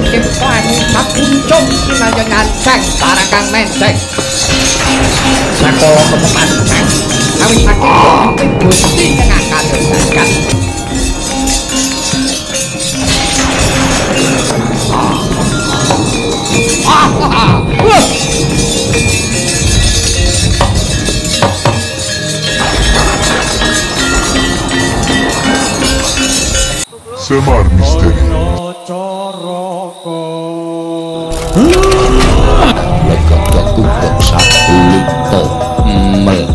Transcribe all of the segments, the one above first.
Ciptani sakuncung kinaya nyanceng barang kang menceng sakala kepepanceng awit saking Gusti ngakal jagat Semar Misteri legok untuk satu lito mel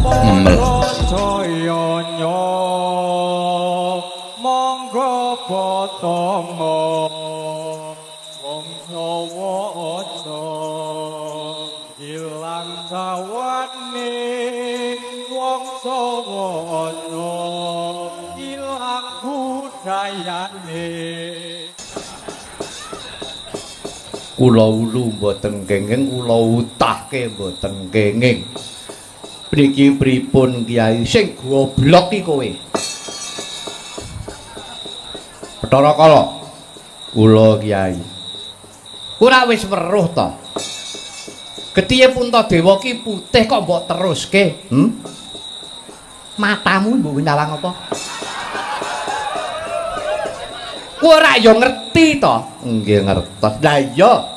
monggo potongo wong sawaca ilang sawane wong sawaca ilang budayane kula ulu mboten kenging kula utahke mboten kenging mriki pripun Kyai sing goblok iki kowe Bathara Kala kula Kyai ora wis weruh to Getihe Puntadewa ki putih kok mbok teruske matamu mbok winawang apa ora yo ngerti to. Nggih ngertos. Lah iya.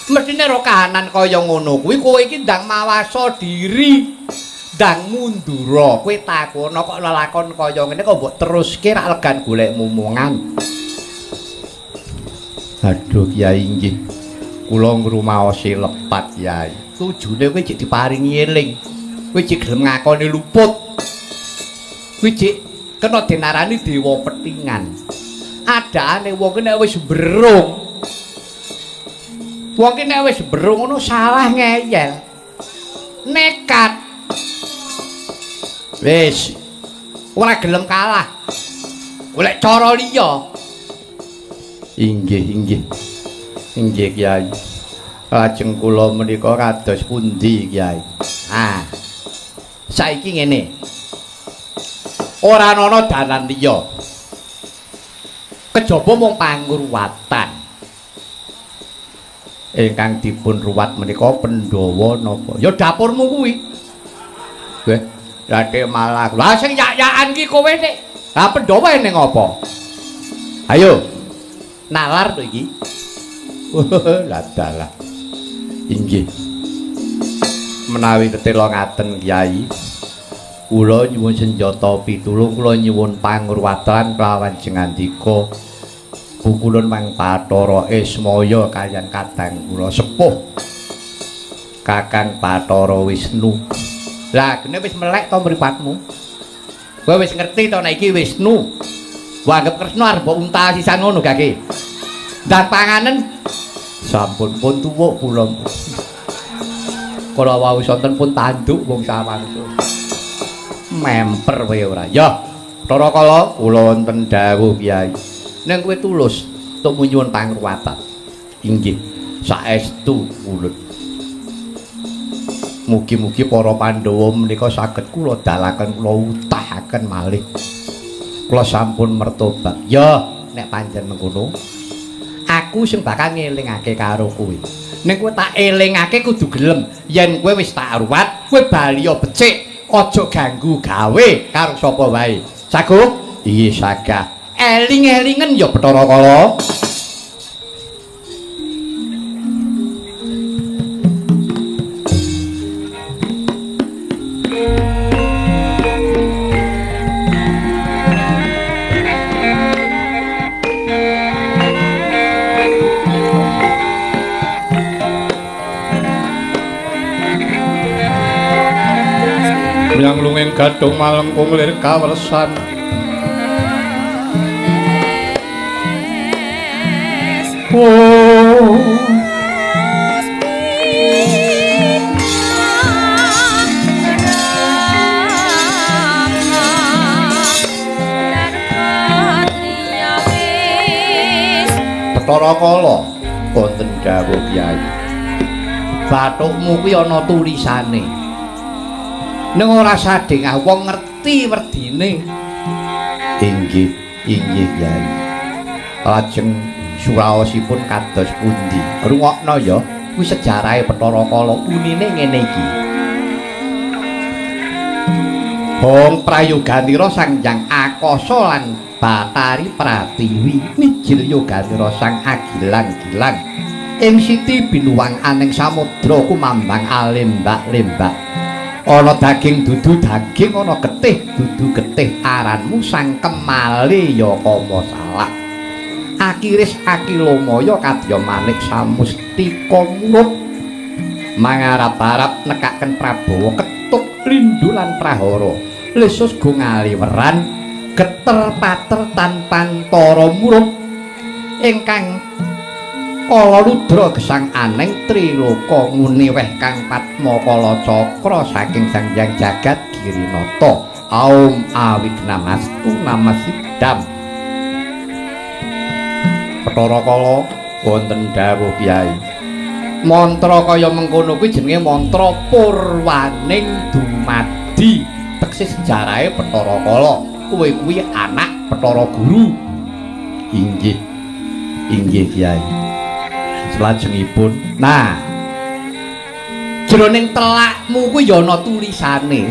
Mestine ro kahanan kaya ngono kuwi kowe iki ndang mawasa diri. Ndang mundura. Kowe takono kok lelakon kaya ngene kok mbok teruske ra legan golek momongan. Aduh Kyai nggih. Kula ngrumaosi lepat Kyai. Tujune kowe jek diparingi eling. Kowe jek gelem ngakoni luput. Kowe jek kena denarani dewa petingan. Adaane wong ki nek wis berung. Wong ki nek wis berung ngono salah ngeyel. Nekat. Wis. Ora gelem kalah. Golek cara liya. Inggih. Inggih Kyai. Lajeng kula menika kados pundi Kyai? Saiki ngene. Ora ana dalan liya. Kejaba mung pangruwatan. Ingkang dipun ruwat menika Pandhawa napa? Ya dapurmu kuwi. Nggih. Lah malah. Lah sing yak-yakan ki kowe nek. Lah Pandhawa ning apa? Ayo. Nalar to iki. Lah dalah. Inggih. Menawi tetela ngaten Kyai. Kula nyuwun senjata pitulung kula nyuwun pangruwatan kelawan jengandika Bukulun Mang Bathara Ismaya kayan kadang kula sepuh Kakang Bathara Wisnu. Lah kene wis melek to mripatmu. Kowe wis ngerti to nek iki Wisnu. Kowe anggap Kresna arep unta sisan ngono gake. Ndang panganen sampun pun tuwuk kula. Kala wau sonten pun tanduk wong samangsa. Memper wae ora. Ya, Bathara Kala kula wonten dawuh Kyai. Nek kowe tulus untuk nyuwun pangruwatan. Inggih, saestu kula. Mugi-mugi para Pandhawa menika saged kula dalaken kula utahaken malih. Kula sampun mertobat. Ya, nek pancen mengkono, aku sing bakal ngelingake karo kowe. Nek kowe tak elingake kudu gelem. Yen kowe wis tak ruwat, kowe bali becik. Aja ganggu gawe karo sapa wae. Saguh? Iya sagah. Eling-elingen ya Bathara Kala. Yang lungeng gadung malengkung lir kawersan Bathara Kala wonten dawuh Kyai. Bathukmu kuwi ana tulisane. Ning ora sadengah wong ngerti werdine. Inggih Kyai. Lajeng suraosipun kados pundi? Rungokno ya, kuwi sejarahe Bathara Kala unine ngene iki. Hong prayoganira Sang Hyang Akasa lan Bathari Pratiwi mijil yoganira Sang Agilang-gilang ing siti binuwang aning samudra kumambang alembak-lembak ana daging dudu daging ana getih dudu getih aranmu Sang Kemale ya kama salah akiris akilomaya kadya manik samustika murut mangarap-arap nekaken Prabawa ketuk lindhu lan prahara lesus go ngaliweran geter pater tanpantara murub ingkang kala ludra gesang aneng triloka nguni weh kang Padma Kala Cakra saking Sang Hyang Jagat Girinata Aum Awignamastu Namasidam. Bathara Kala wonten dawuh Kyai mantra kaya mengkono kuwi jenenge mantra purwaning dumadi teksis sejarahe Bathara Kala kowe kuwi anak Bathara Guru. Inggih Kyai. Salajengipun nah jroning telakmu kuwi ya ana tulisane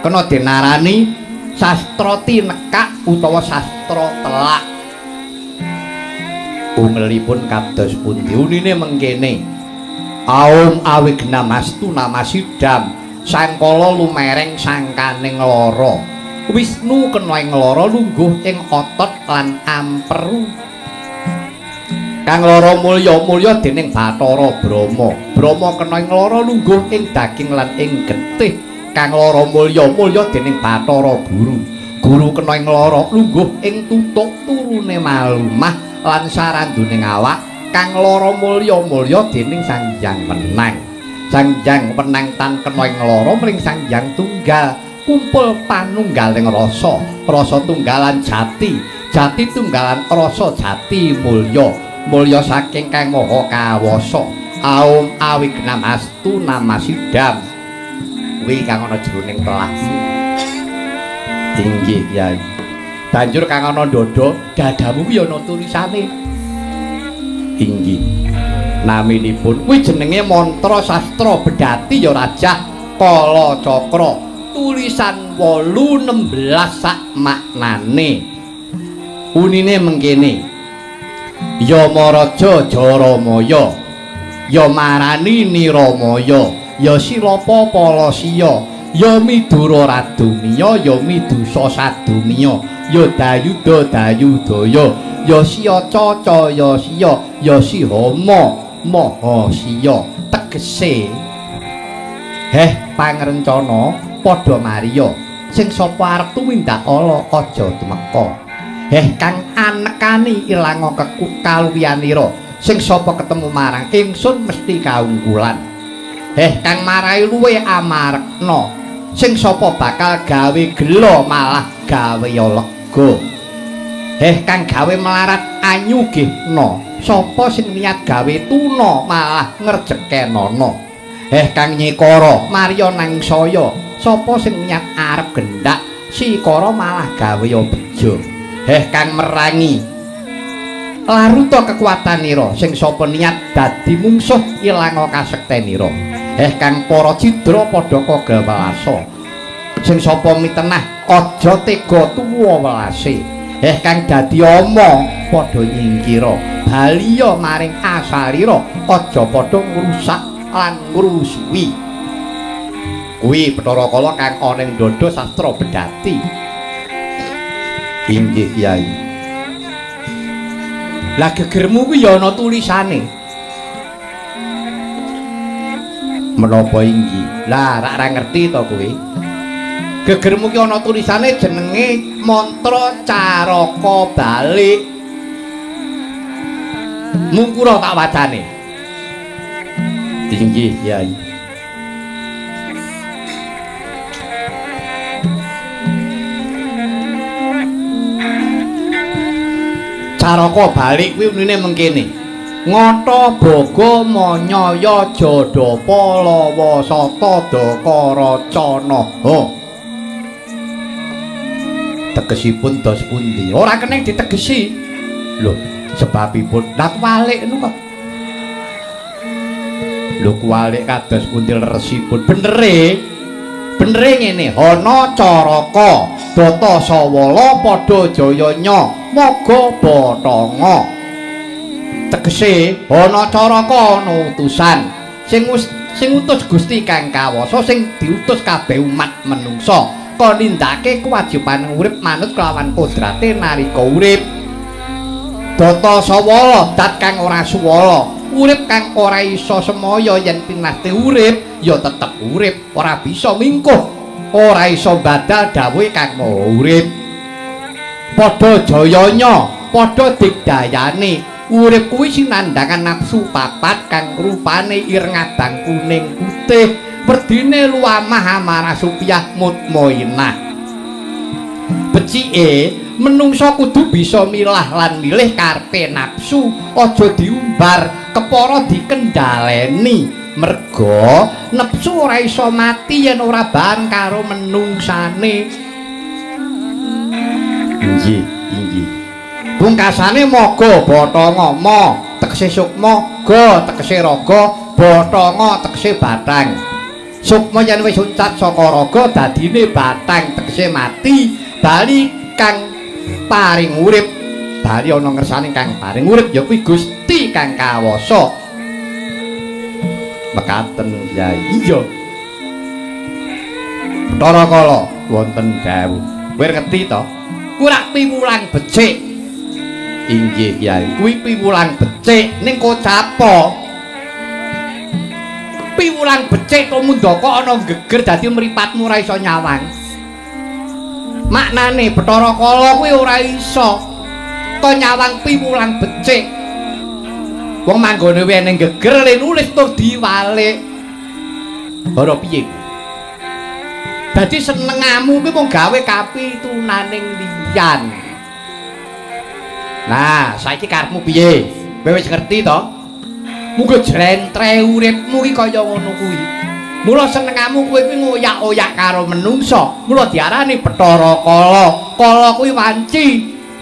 kena dinarani sastra tinekak utawa sastra telak. Ungelipun kados pundi unine mengkene Aum Awignamastu Namasidam sangkala lumereng sangkaning lara Wisnu kena ing lara lungguh ing otot lan amperu kang lara mulya dening Bathara Brahma Brahma kena ing lara lungguh ing daging lan ing getih kang lara mulya dening Bathara Guru Guru kena ing lara lungguh ing tutuk turune malumah lan saranduning awak kang lara mulya dening Sang Hyang Wenang Sang Hyang Wenang tan kena ing lara mring Sang Hyang Tunggal kumpul panunggaling rasa rasa tunggalan jati jati tunggalan rasa jati mulya saking kang maha kawasa Aum Awignamastu Namasidam kuwi kang ana jroning telahmu. Inggih Kyai. Banjur kang ana ndada dadamu kuwi ana tulisane. Inggih. Naminipun kuwi jenenge mantra sastra bedati ya Rajah Kala Cakra. Tulisan 8-16 sak maknane. Unine mengkene. Yamaraja Jaramaya, ya marani Niramaya, ya Silapa Palasiya, ya Midura Radumiya, ya Midusa Sadumiya, ya Dayuda Dayudaya, ya Siyaca Cayasiya, ya Sihama Mahasiya. Tegese pangrencana padha mariya sing sapa arep tumindak ala aja tumeka. Kang anekani ilango kaluwihanira sing sapa ketemu marang ingsun mesti kaungkulan. Kang marai luwe amarekna sing sapa bakal gawe gelo malah gawe lega. Kang gawe melarat anyugihna sapa sing niat gawe tuna malah ngrejekkenana. Kang nyekara marya nang saya sapa sing niat arep gendak sikara malah gawe bejo. Kang merangi laruta kekuatanira sing sapa niat dadi mungsuh ilang kasektenira. Kang para cidra padha kagawasa sing sapa mitenah aja tega tuwa welase. Kang dadi ama padha nyingkira baliya maring asalira aja padha ngrusak lan ngrusuhi. Kuwi Bathara Kala kang ana ing dada sastra bedati. Inggih Kyai. Lah gegermu kuwi ya ana tulisane. Menapa inggih? Lah rak ngerti to kowe. Gegermu ki ana tulisane jenenge mantra caraka balik. Mungkura tak wacane. Inggih Kyai. Caraka balik kuwi unine mengkene. Ngata Baga Manyaya Jadapala Sata Dakaracana. Tegesipun dos pundi? Ora keneng ditegesi. Lho, Sebabipun dak walik niku kok. Lho walik kados puntil resipun benere ngene ana caraka Data Sawala padha jayanya maga Bathanga tegese ana caraka ana utusan sing utus Gusti Kang Kawasa sing diutus kabeh umat menungsa kaya nindakake kewajiban urip manut kelawan kodrate nalika urip Data Sawala dat kang ora suwala urip kang ora iso semaya yen pinate urip ya tetep urip ora bisa mingkuh ora iso badal dawuhe kang maha urip padha jayanya padha digdayane urip kuwi sinandhangan nafsu papat kang rupane ireng abang kuning putih werdine luamah amarah supiah mutmainah becike menungsa kudu bisa milah lan milih karepe nafsu aja diumbar kepara dikendhaleni merga nafsu ora iso mati yen ora bareng karo menungsane inggih pungkasane maga Bathanga ma tegese sukma ga tegese raga Bathanga tegese batang sukma yen wis uncat saka raga dadine batang tegese mati bali kang paring urip bali ana ngersane kang paring urip ya kuwi Gusti Kang Kawasa mekaten Yai iya Bathara Kala wonten dawuh kowe ngerti to kurak piwulang becik inggih Yai kuwi piwulang becik ning Kocapa piwulang becik to mundaka ana geger dadi mripatmu ora iso nyawang maknane Bathara Kala kuwi ora iso to nyawang piwulang becik wong manggone wae ning geger le nulis tur diwalik ora piye dadi senengamu kuwi mung gawe kapitunaning liyan nah saiki karepmu piye kowe wis ngerti to muga jrentre uripmu iki kaya ngono kuwi mula senengamu kowe kuwi ngoyak-oyak karo menungsa mula diarani Bathara Kala kala kuwi wanci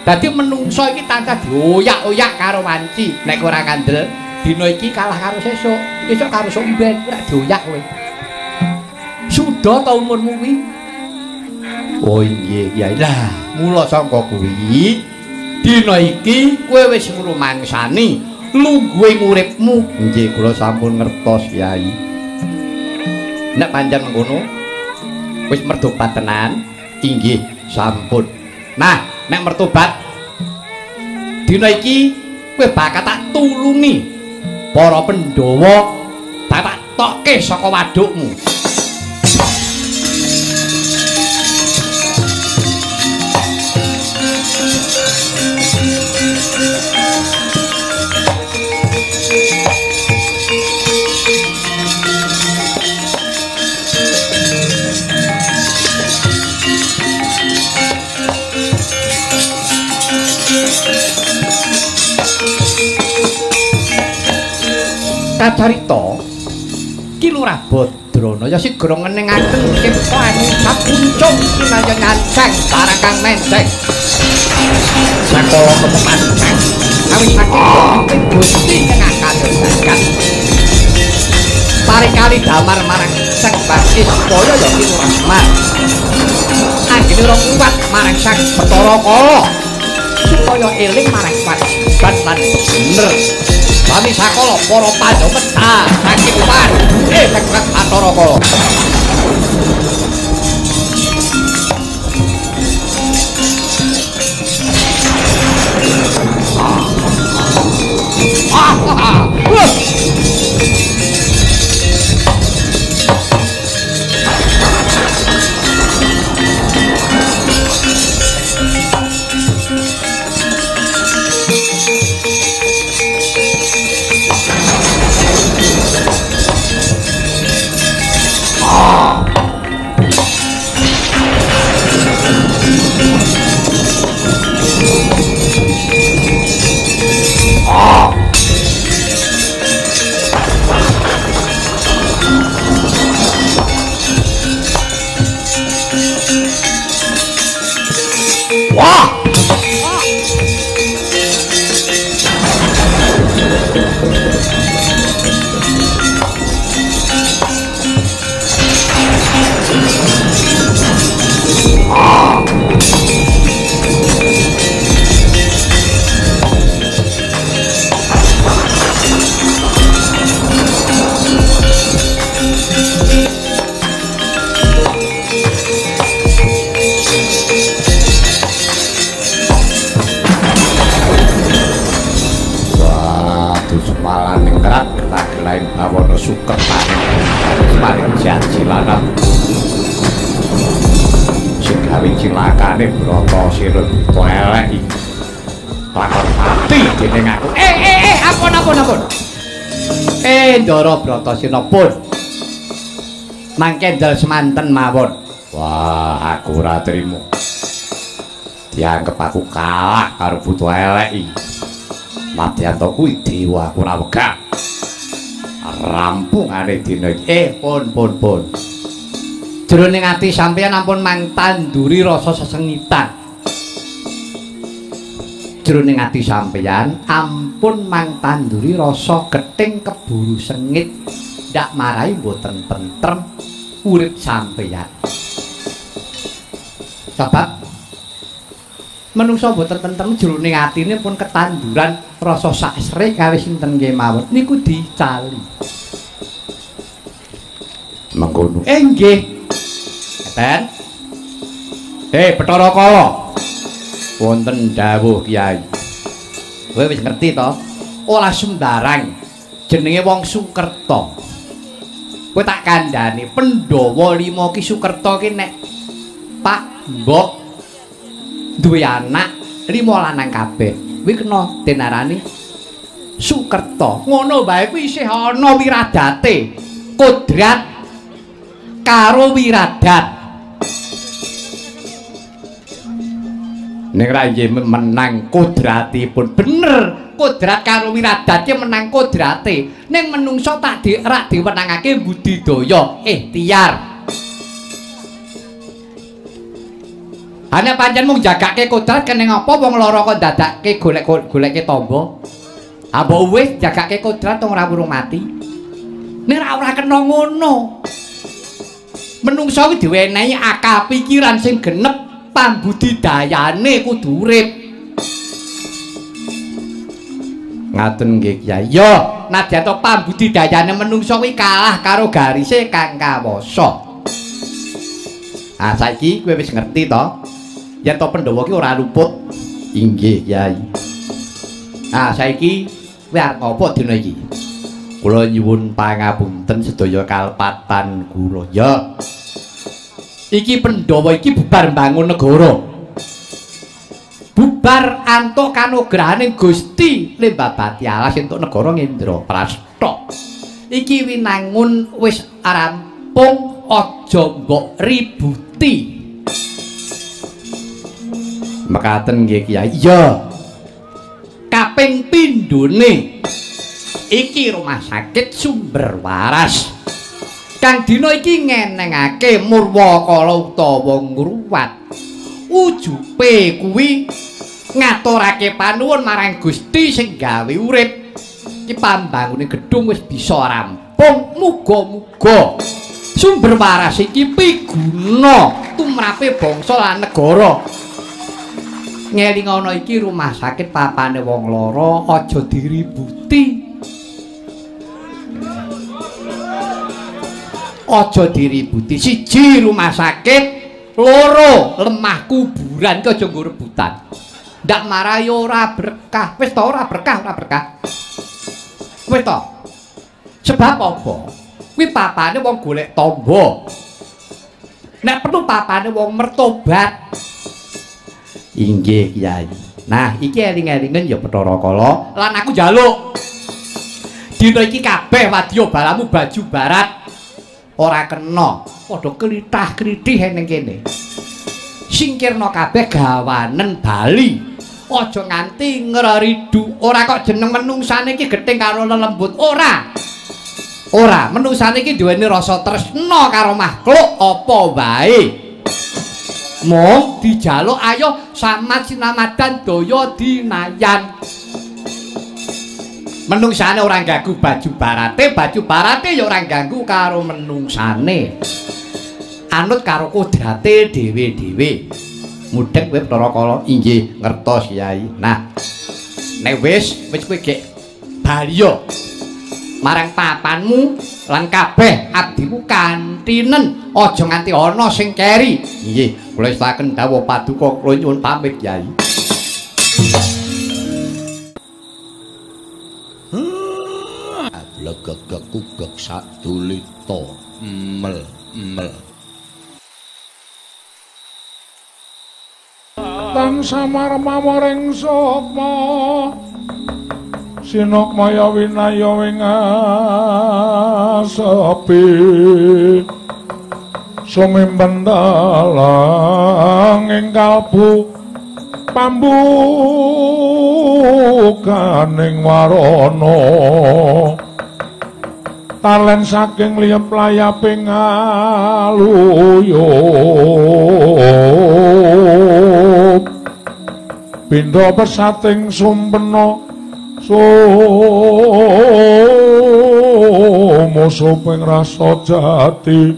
dadi menungsa iki tansah dioyak-oyak karo wanci nek ora kandel dina iki kalah karo sesuk karo somben ora dioyak kowe sudah ta umurmu kuwi oh nggih Kyai lah mula sangka kuwi dina iki kowe wis ngrumangsani lungguhing uripmu nggih kula sampun ngertos Kyai nek panjenengan ngono wis mertobat tenan inggih sampun nah nek mertobat dina iki kowe bakal tak tulungi para Pandhawa tak tokke saka wadukmu kacarita ki Lurah Badrana ya sigra ngenengaken cipta anu sapuncung kinayangan sang barang menteng sakala kepepancang awit saking Gusti kang kadhesaken parikali damar marang sang Basis Paya ya ki Lurah Semar anggene ora kuat marang sang Bathara Kala supaya eling marang kewajiban lan bener Sami sakala para Pandhawa medal saking upan sang Bathara Kala semalan ningrat kagelain bawana sukertane maring janji lanang sing gawe cilakane Brata Sirun elek iki lakon mati dening aku ampun Ndara Bratasena pun mangke ndal semanten mawon. Wah, aku ora trimo. Dianggep aku kalah karo butuh elek iki. Madyanto kuwi dewa aku ora wegah. Rampungane dina iki. Pun. Jroning ati sampeyan ampun mangtanduri rasa sesengitan. Jroning ati sampeyan ampun mangtanduri rasa gething keburu sengit ndak marai mboten tentrem urip sampeyan. Sebab menungso mboten tentrem jroning atine pun ketanduran rasa saksre kali sinten kemawon niku dicali. Mangkono. Nggih. Ngeten. Bathara Kala. Wonten dawuh Kyai. Kowe wis ngerti to? Ora sembarang jenenge wong Sukerta. Kowe tak kandhani Pandhawa 5 ki Sukerta ki nek Pak Mbok duwe anak 5 lanang kabeh. Kuwi kena denarani Sukerta. Ngono bae kuwi isih ana wiradate. Kodrat karo wiradat. Ning ra nggih menang kodratipun bener. Kodrat karo wiradatke menang kodrate. Ning menungso tak rak diwenangake budidaya ikhtiar. Ana pancen mung jagake kodrat keneng apa wong lara kok dadake golek-goleke tamba. Ah mbok wis jagake kodrat wong ora urung mati. Ning ora kena ngono. Menungso kuwi diwenehi akal pikiran sing genep. Pambudidayane kudu urip. Ngaten nggih Kyai. Yo, nadyan to pambudidayane menungso kuwi kalah karo garise kang kawasa. Ah saiki kowe wis ngerti to? Yen to Pandhawa ki ora luput. Inggih Kyai. Ah saiki kowe arep ngopo dina iki? Kula nyuwun pangapunten sedaya kalpatan kula. Ya. Iki Pandhawa iki bubar mbangun negara. Bubar antuk kanugrahaning Gusti Lembabati alas entuk negara Ngendra Prasta. Iki winangun wis rampung aja mbok ributi. Mekaten nggih Kyai. Iya. Kaping pindhone iki rumah sakit Sumber Waras. Kang dina iki ngenengake Murwakala utawa ngruwat. Ujupe kuwi ngaturake panuwun marang Gusti sing gawe urip. Iki pambangune gedung wis bisa rampung. Muga-muga Sumber Waras iki piguna tumrape bangsa lan negara. Ngelingono iki rumah sakit papane wong lara aja diributi. Aja diributi. Siji rumah sakit, loro lemah kuburan ki aja nggo rebutan. Ndak marai ora berkah. Wis to ora berkah. Wis to. Sebab apa? Kuwi papane wong golek tamba. Nek perlu papane wong mertobat. Inggih Kyai. Nah, iki eling-elingen ya Bathara Kala lan aku njaluk. Dina iki kabeh wadya balamu baju barat. Ora kena padha klithah-klithih ning kene. Singkirna kabeh gawanen Bali. Aja nganti ngreridu. Ora kok jeneng menungsane iki gething karo lelembut. Ora, menungsane iki duweni rasa tresna karo makhluk apa wae. Mong dijaluk ayo samad sinamadan daya dinayan. Menungsane ora ganggu baju barate ya ora ganggu karo menungsane. Anut karo kodrate dhewe-dhewe. Mudheng kowe Bathara Kala. Inggih, ngertos Kyai. Nah, nek wis kowe gek baliya marang papanmu lan kabeh abdimu kantinen aja nganti ana sing keri. Nggih, kula istaken dawuh paduka kula nyuwun pamit Kyai. blegegek kugek sadulita mel. Tan samar mawaring sapa Sinok maya winaya wingasepi sumimpen dalang ing kalbu pambukaning warana talen saking liyep layaping aluyup pindha pesating sumpena musuping rasa jati